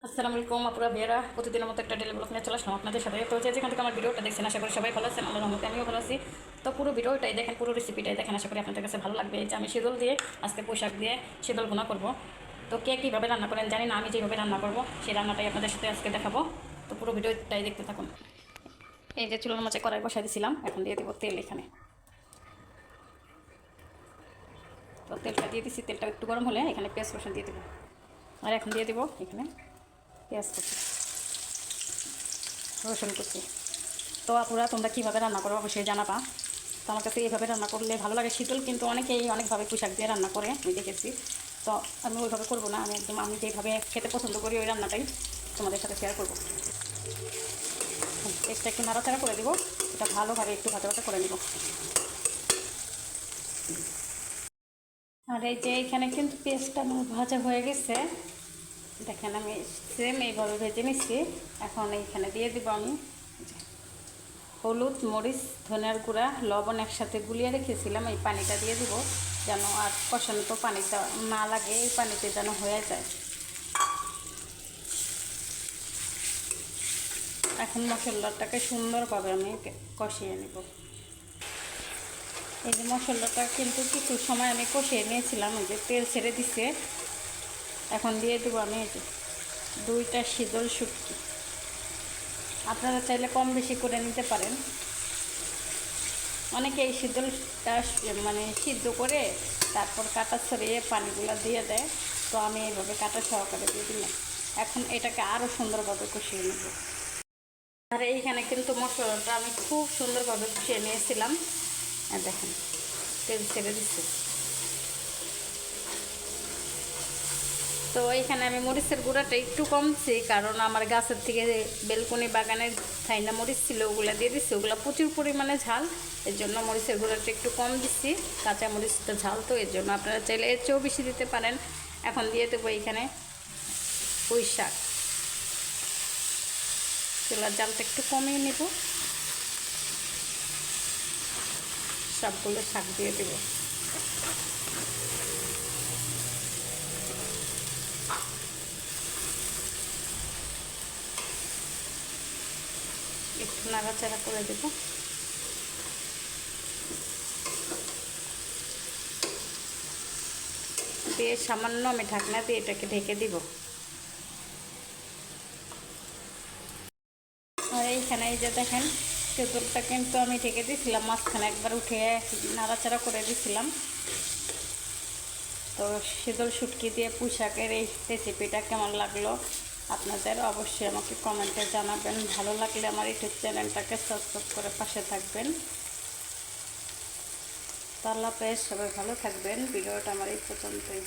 আসসালামু আলাইকুম আপুরা ভাইয়েরা, প্রতিদিনের মতো একটা ডেলি ব্লগ নিয়ে চলে আসলাম আপনাদের সাথে। তো যেখান থেকে আমার ভিডিওটা দেখছেন আশা করি সবাই ভালো আছেন, আল্লাহর রহমতে আমিও ভালো আছি। তো পুরো ভিডিওটাই দেখেন, পুরো রেসিপিটাই দেখেন, আশা করি আপনাদের কাছে ভালো লাগবে। যে আমি শীতল দিয়ে আজকে পোশাক দিয়ে শীতল ভুনা করবো। তো কে কীভাবে রান্না করেন জানি না, আমি যেভাবে রান্না করবো সেই রান্নাটাই আপনাদের সাথে আজকে দেখাবো। তো পুরো ভিডিওটাই দেখতে থাকুন। এই যে চুলার মাঝে কড়াই বসাই দিয়েছিলাম, এখন দিয়ে দেবো তেল এখানে। তো তেলটা দিয়ে দিচ্ছি, তেলটা একটু গরম হলে এখানে পেঁয়াজ রসুন দিয়ে দেবো। আর এখন দিয়ে দেবো এখানে পেঁয়াজ কুচি, রসুন কুচি। তো আপুরা তোমরা কীভাবে রান্না করো অবশ্যই জানাবা। তো আমার কাছে এইভাবে রান্না করলে ভালো লাগে। শীতল কিন্তু অনেকেই অনেকভাবে পোশাক দিয়ে রান্না করে, আমি দেখেছি। তো আমি ওইভাবে করবো না, আমি যেভাবে খেতে পছন্দ করি ওই রান্নাটাই তোমাদের সাথে শেয়ার করবো। পেস্টটা একটু নাড়াচাড়া করে দেবো, এটা ভালোভাবে একটু ভাজা ভাজা করে নেব। আর এই যে এখানে কিন্তু পেস্টটা আমার ভাজা হয়ে গেছে, দেখেন আমি সেম এইভাবে ভেজে নিচ্ছি। এখন এইখানে দিয়ে দেবো আমি হলুদ, মরিচ, ধনিয়ার গুঁড়া, লবণ একসাথে গুলিয়ে রেখেছিলাম, এই পানিটা দিয়ে দিব যেন আর কষানো তো পানিটা না লাগে, এই পানিতে যেন হয়ে যায়। এখন মশলাটাকে সুন্দরভাবে আমি কষিয়ে নেব। এই যে মশলাটা কিন্তু কিছু সময় আমি কষিয়ে নিয়েছিলাম, এই যে তেল ছেড়ে দিচ্ছে। এখন দিয়ে দেবো আমি এই যে 2টা শীতল শুটকি। আপনারা চাইলে কম বেশি করে নিতে পারেন। অনেকে এই শীতলটা মানে সিদ্ধ করে তারপর কাটা ছড়িয়ে পানিগুলো দিয়ে দেয়, তো আমি এইভাবে কাটা সহকারে দিয়ে দিলাম। এখন এটাকে আরও সুন্দরভাবে কষিয়ে নেব। আর এইখানে কিন্তু মশলাটা আমি খুব সুন্দরভাবে কষিয়ে নিয়েছিলাম, আর দেখেন তেল ছেড়ে দিচ্ছে। তো এইখানে আমি মরিচের গুঁড়াটা একটু কমছি, কারণ আমার গাছের থেকে বেলকনি বাগানের থাইনা মরিচ ছিল, ওগুলো দিয়ে দিচ্ছি, ওগুলো প্রচুর পরিমাণে ঝাল, এর জন্য মরিচের গুঁড়াটা একটু কম দিচ্ছি। কাঁচা মরিচটা ঝাল, তো এর জন্য আপনারা চাইলে এর চেয়েও বেশি দিতে পারেন। এখন দিয়ে দেবো এইখানে পুঁই শাক। চুলার জালটা একটু কমিয়ে নেব, সবগুলো শাক দিয়ে দেবো। একটু নাড়াচাড়া করে দেবো। দিয়ে সামান্য আমি ঢাকনা দিয়ে এটাকে ঢেকে দিব। আর এইখানে এই যে দেখেন তেঁতুলটা কিন্তু আমি ঢেকে দিয়েছিলাম, মাঝখানে একবার উঠে নাড়াচাড়া করে দিয়েছিলাম। তো শীতল শুটকি দিয়ে পুঁইশাকের এই রেসিপিটা কেমন লাগলো আপনাদের অবশ্যই আমাকে কমেন্টে জানাবেন। ভালো লাগলে আমার ইউটিউব চ্যানেলটাকে সাবস্ক্রাইব করে পাশে থাকবেন। তো আল্লাহ হাফেজ, সবাই ভালো থাকবেন। ভিডিওটা আমার এই পর্যন্তই।